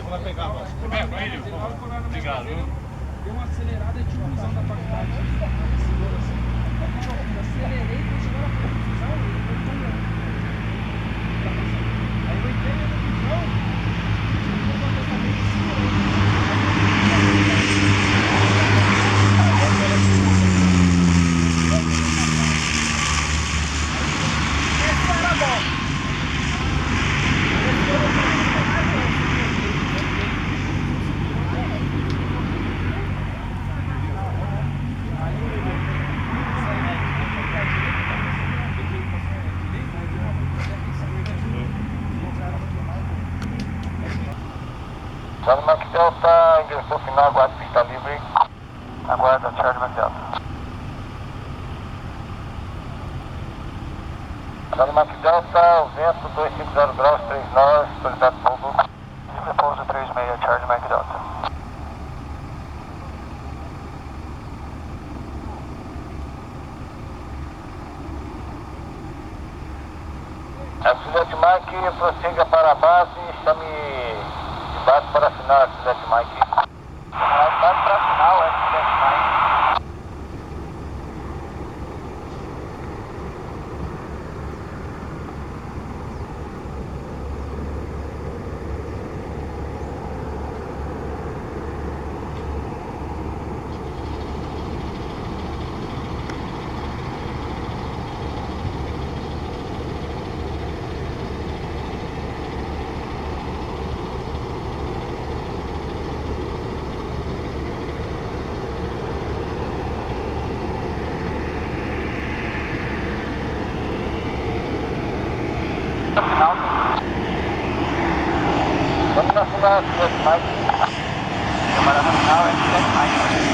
vai pegar a voz. Obrigado. Deu uma acelerada de ilusão da faculdade. Acelerei pra chegar na confusão e foi tão grande. Aí eu entrei na confusão, eu vou botar também em cima. Essa era bom. Charlie McDelta, ingressou final, aguarda pista livre. Aguarda, Charlie McDelta. Charlie McDelta, o vento 250 graus, 3 nós, autorizado novo. Livre pouso 36, Charlie McDelta. Accidente Mike, prossiga para a base, chame de base para assinar, Accidente Mike. Base para assinar, Accidente Mike. Vamos na final, Accidente Mike. Câmara na final, Accidente Mike.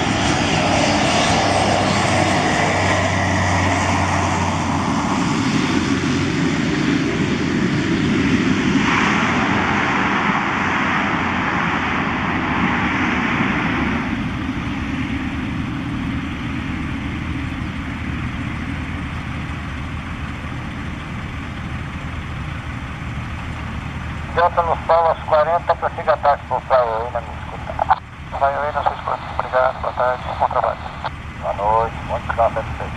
Delta nos Paulos 40, prossiga a táxi por Flyway na minha escuta. Flyway na sua escuta. Obrigado, boa tarde, bom trabalho. Boa noite, muito legal, satisfeito.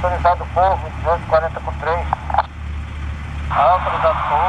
Autorizado povo, 240 com 3. Autorizado povo.